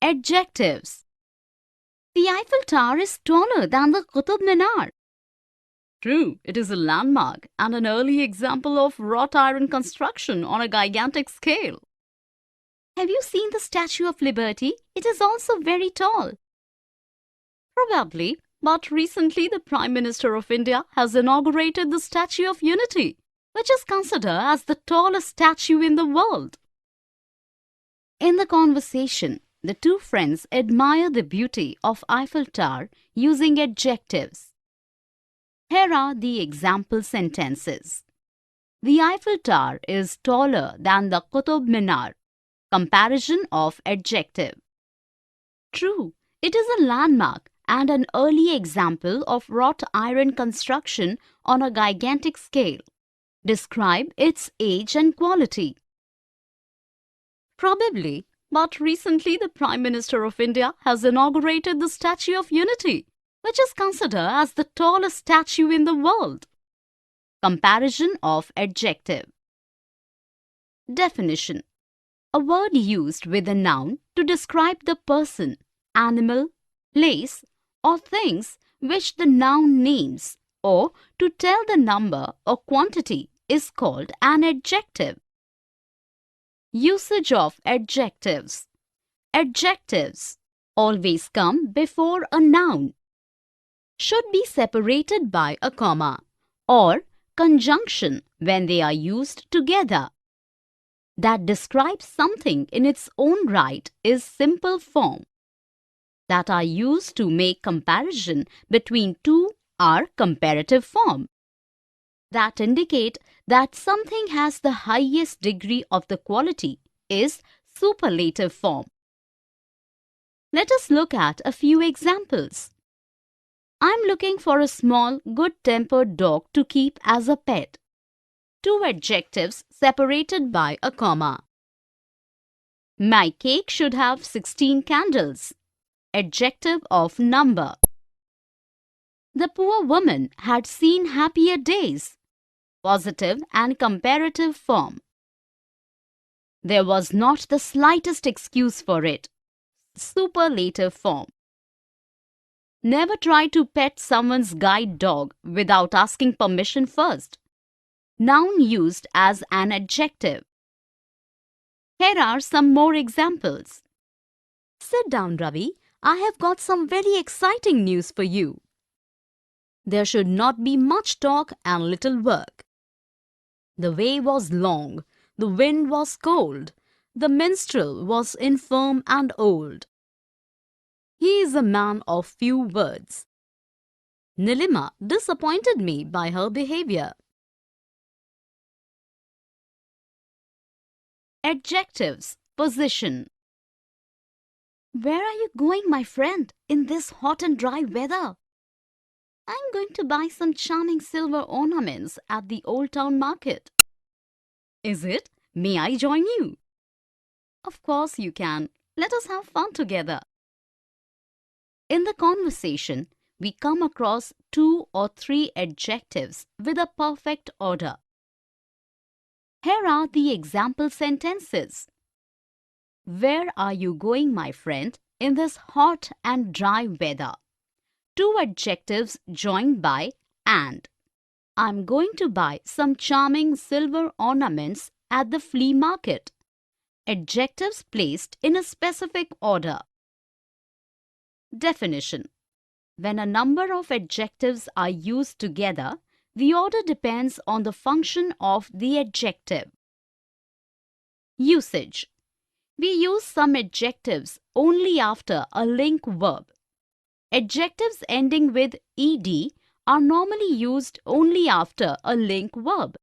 Adjectives. The Eiffel Tower is taller than the Qutub Minar. True, it is a landmark and an early example of wrought iron construction on a gigantic scale. Have you seen the Statue of Liberty? It is also very tall. Probably, but recently the Prime Minister of India has inaugurated the Statue of Unity, which is considered as the tallest statue in the world. In the conversation, the two friends admire the beauty of Eiffel Tower using adjectives. Here are the example sentences. The Eiffel Tower is taller than the Qutub Minar. Comparison of adjective. True, it is a landmark and an early example of wrought iron construction on a gigantic scale. Describe its age and quality. Probably, but recently the Prime Minister of India has inaugurated the Statue of Unity, which is considered as the tallest statue in the world. Comparison of adjective. Definition. A word used with a noun to describe the person, animal, place, or things which the noun names, or to tell the number or quantity is called an adjective. Usage of adjectives. Adjectives always come before a noun, should be separated by a comma, or conjunction when they are used together. That describes something in its own right is simple form. That are used to make comparison between two are comparative form. That indicate that something has the highest degree of the quality is superlative form. Let us look at a few examples. I'm looking for a small, good-tempered dog to keep as a pet. Two adjectives separated by a comma. My cake should have 16 candles. Adjective of number. The poor woman had seen happier days. Positive and comparative form. There was not the slightest excuse for it. Superlative form. Never try to pet someone's guide dog without asking permission first. Noun used as an adjective. Here are some more examples. Sit down, Ravi. I have got some very exciting news for you. There should not be much talk and little work. The way was long, the wind was cold, the minstrel was infirm and old. He is a man of few words. Nilima disappointed me by her behavior. Adjectives. Position. Where are you going, my friend, in this hot and dry weather? I'm going to buy some charming silver ornaments at the Old Town Market. Is it? May I join you? Of course you can. Let us have fun together. In the conversation, we come across 2 or 3 adjectives with a perfect order. Here are the example sentences. Where are you going, my friend, in this hot and dry weather? 2 adjectives joined by and. I'm going to buy some charming silver ornaments at the flea market. Adjectives placed in a specific order. Definition. When a number of adjectives are used together, the order depends on the function of the adjective. Usage. We use some adjectives only after a link verb. Adjectives ending with ed are normally used only after a link verb.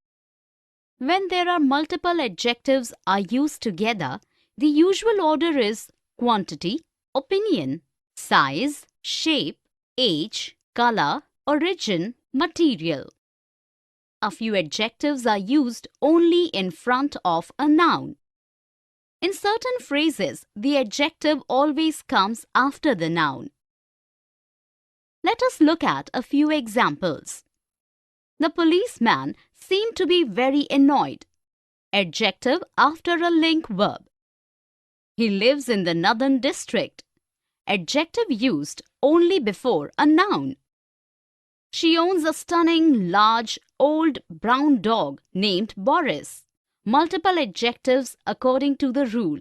When there are multiple adjectives are used together, the usual order is quantity, opinion, size, shape, age, color, origin, material. A few adjectives are used only in front of a noun. In certain phrases, the adjective always comes after the noun. Let us look at a few examples. The policeman seemed to be very annoyed. Adjective after a link verb. He lives in the northern district. Adjective used only before a noun. She owns a stunning, large, old brown dog named Boris. Multiple adjectives according to the rule.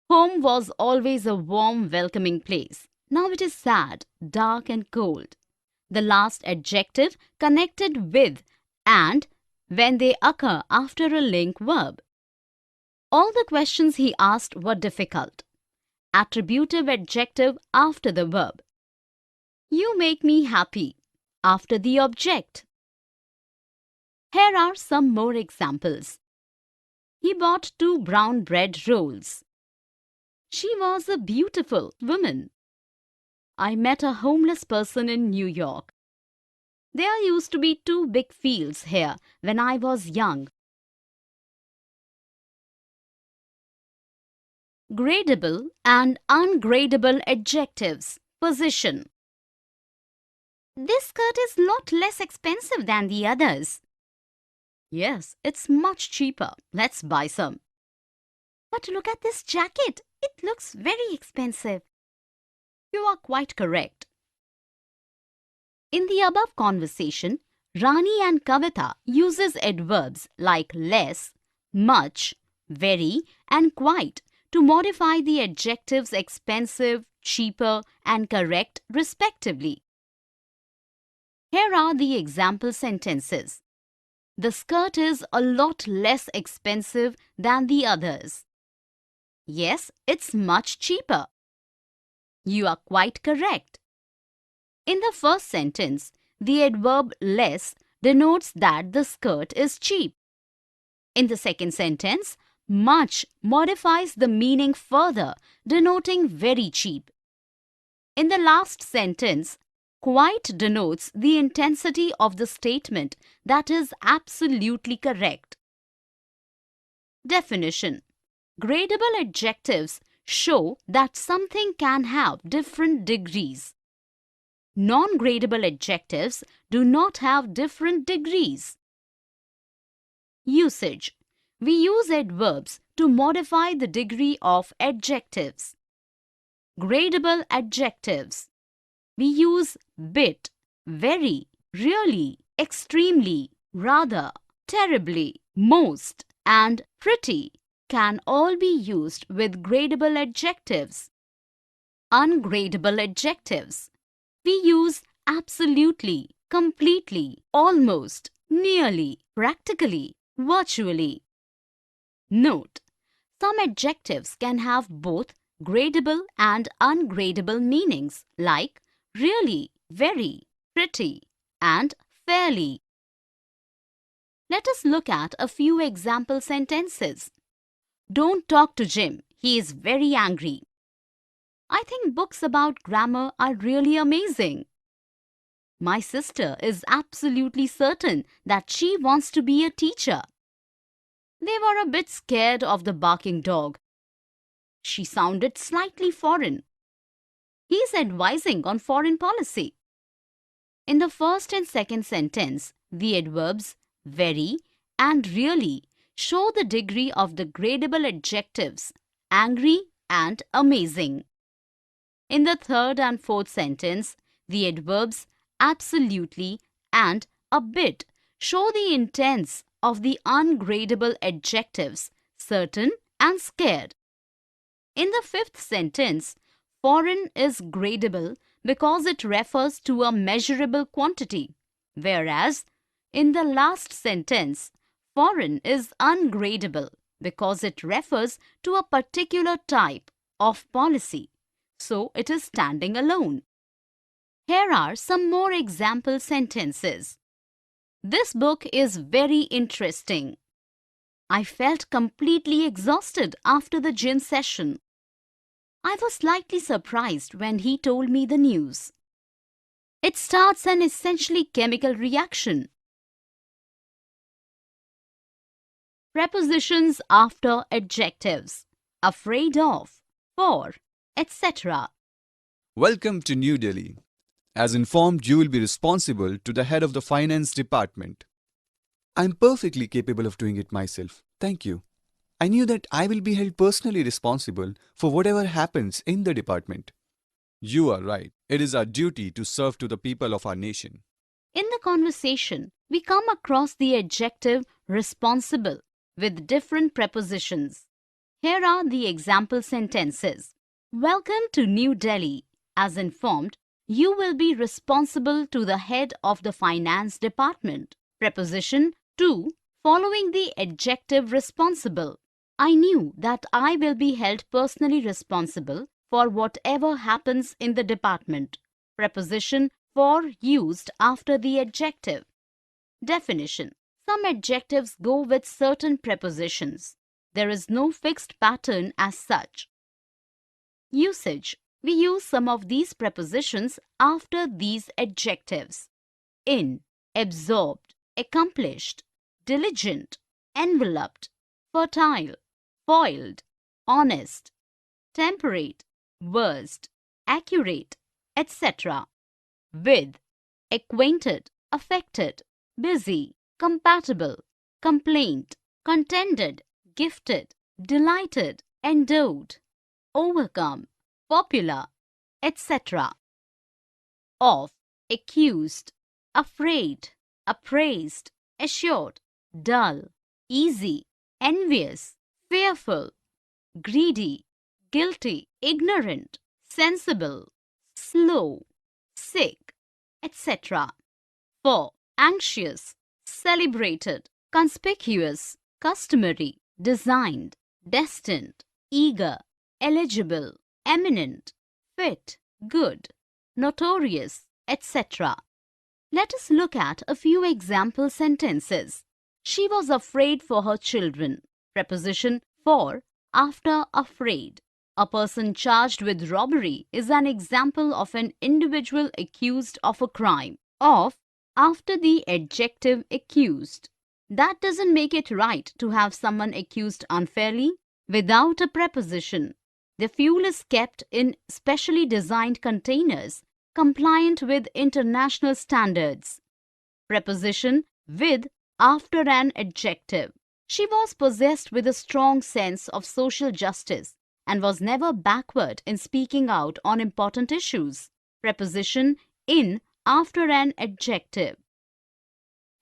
Home was always a warm, welcoming place. Now it is sad, dark and cold. The last adjective connected with and when they occur after a link verb. All the questions he asked were difficult. Attributive adjective after the verb. You make me happy after the object. Here are some more examples. He bought 2 brown bread rolls. She was a beautiful woman. I met a homeless person in New York. There used to be 2 big fields here when I was young. Gradable and ungradable adjectives. Position. This skirt is lot less expensive than the others. Yes, it's much cheaper. Let's buy some. But look at this jacket. It looks very expensive. You are quite correct. In the above conversation, Rani and Kavita uses adverbs like less, much, very and quite to modify the adjectives expensive, cheaper and correct respectively. Here are the example sentences. The skirt is a lot less expensive than the others. Yes, it's much cheaper. You are quite correct. In the first sentence, the adverb less denotes that the skirt is cheap. In the second sentence, much modifies the meaning further, denoting very cheap. In the last sentence, quite denotes the intensity of the statement that is absolutely correct. Definition. Gradable adjectives show that something can have different degrees. Non-gradable adjectives do not have different degrees. Usage. We use adverbs to modify the degree of adjectives. Gradable adjectives. We use bit, very, really, extremely, rather, terribly, most, and pretty can all be used with gradable adjectives. Ungradable adjectives. We use absolutely, completely, almost, nearly, practically, virtually. Note: some adjectives can have both gradable and ungradable meanings like really, very, pretty, and fairly. Let us look at a few example sentences. Don't talk to Jim. He is very angry. I think books about grammar are really amazing. My sister is absolutely certain that she wants to be a teacher. They were a bit scared of the barking dog. She sounded slightly foreign. He's advising on foreign policy. In the first and second sentence, the adverbs very and really show the degree of the gradable adjectives angry and amazing. In the third and fourth sentence, the adverbs absolutely and a bit show the intense of the ungradable adjectives certain and scared. In the fifth sentence, foreign is gradable because it refers to a measurable quantity, whereas in the last sentence, foreign is ungradable because it refers to a particular type of policy, so it is standing alone. Here are some more example sentences. This book is very interesting. I felt completely exhausted after the gym session. I was slightly surprised when he told me the news. It starts an essentially chemical reaction. Prepositions after adjectives. Afraid of, for, etc. Welcome to New Delhi. As informed, you will be responsible to the head of the finance department. I'm perfectly capable of doing it myself. Thank you. I knew that I will be held personally responsible for whatever happens in the department. You are right. It is our duty to serve to the people of our nation. In the conversation, we come across the adjective responsible with different prepositions. Here are the example sentences. Welcome to New Delhi. As informed, you will be responsible to the head of the finance department. Preposition to, following the adjective responsible. I knew that I will be held personally responsible for whatever happens in the department. Preposition for used after the adjective. Definition. Some adjectives go with certain prepositions. There is no fixed pattern as such. Usage. We use some of these prepositions after these adjectives. In, absorbed, accomplished, diligent, enveloped, fertile, foiled, honest, temperate, versed, accurate, etc. With, acquainted, affected, busy, compatible, complaint, contented, gifted, delighted, endowed, overcome, popular, etc. Of, accused, afraid, appraised, assured, dull, easy, envious, fearful, greedy, guilty, ignorant, sensible, slow, sick, etc. For, anxious, celebrated, conspicuous, customary, designed, destined, eager, eligible, eminent, fit, good, notorious, etc. Let us look at a few example sentences. She was afraid for her children. Preposition for, after afraid. A person charged with robbery is an example of an individual accused of a crime. Of, after the adjective accused. That doesn't make it right to have someone accused unfairly. Without a preposition, the fuel is kept in specially designed containers compliant with international standards. Preposition with after an adjective. She was possessed with a strong sense of social justice and was never backward in speaking out on important issues. Preposition in after an adjective.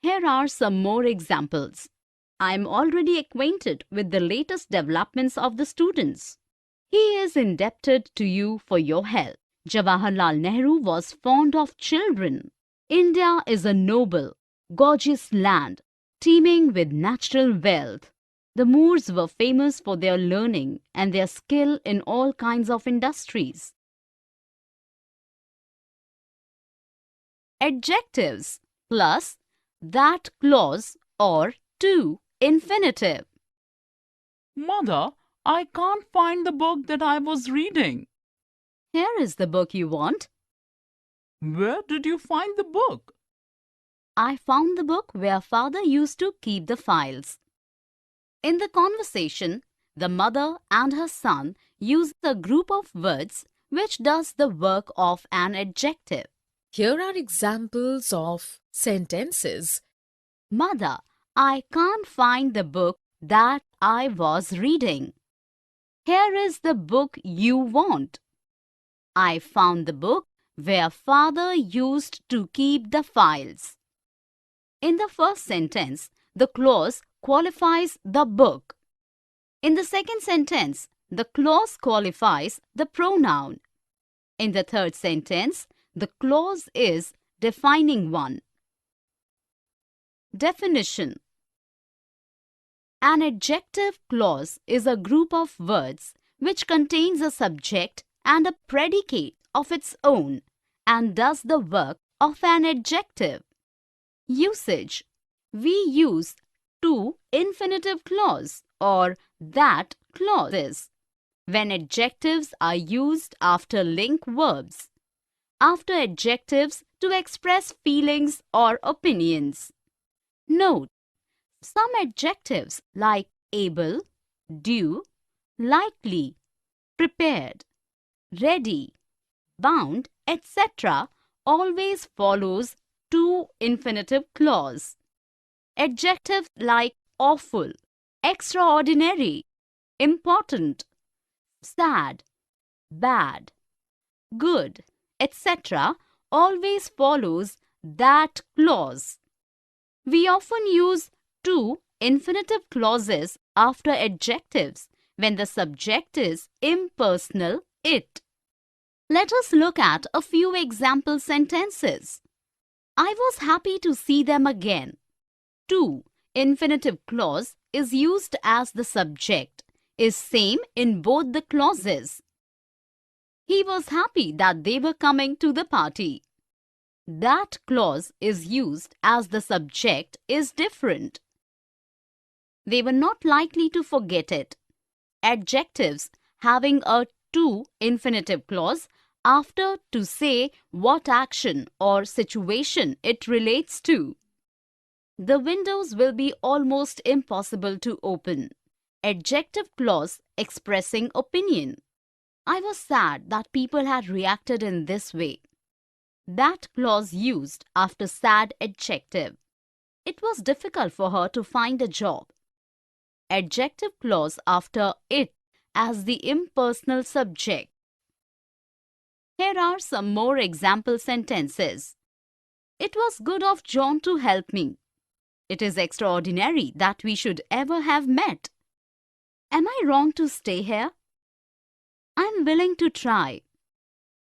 Here are some more examples. I am already acquainted with the latest developments of the students. He is indebted to you for your help. Jawaharlal Nehru was fond of children. India is a noble, gorgeous land, teeming with natural wealth. The Moors were famous for their learning and their skill in all kinds of industries. Adjectives plus that clause or to infinitive. Mother, I can't find the book that I was reading. Here is the book you want. Where did you find the book? I found the book where father used to keep the files. In the conversation, the mother and her son use a group of words which does the work of an adjective. Here are examples of sentences. Mother, I can't find the book that I was reading. Here is the book you want. I found the book where father used to keep the files. In the first sentence, the clause qualifies the book. In the second sentence, the clause qualifies the pronoun. In the third sentence, the clause is defining one. Definition. An adjective clause is a group of words which contains a subject and a predicate of its own and does the work of an adjective. Usage. We use to infinitive clause or that clauses when adjectives are used after link verbs, after adjectives to express feelings or opinions. Note, some adjectives like able, due, likely, prepared, ready, bound, etc. always follows to infinitive clause. Adjectives like awful, extraordinary, important, sad, bad, good, etc. always follows that clause. We often use to infinitive clauses after adjectives when the subject is impersonal it. Let us look at a few example sentences. I was happy to see them again. To infinitive clause is used as the subject, is same in both the clauses. He was happy that they were coming to the party. That clause is used as the subject is different. They were not likely to forget it. Adjectives having a to infinitive clause after to say what action or situation it relates to. The windows will be almost impossible to open. Adjective clause expressing opinion. I was sad that people had reacted in this way. That clause used after sad adjective. It was difficult for her to find a job. Adjective clause after it as the impersonal subject. Here are some more example sentences. It was good of John to help me. It is extraordinary that we should ever have met. Am I wrong to stay here? I am willing to try.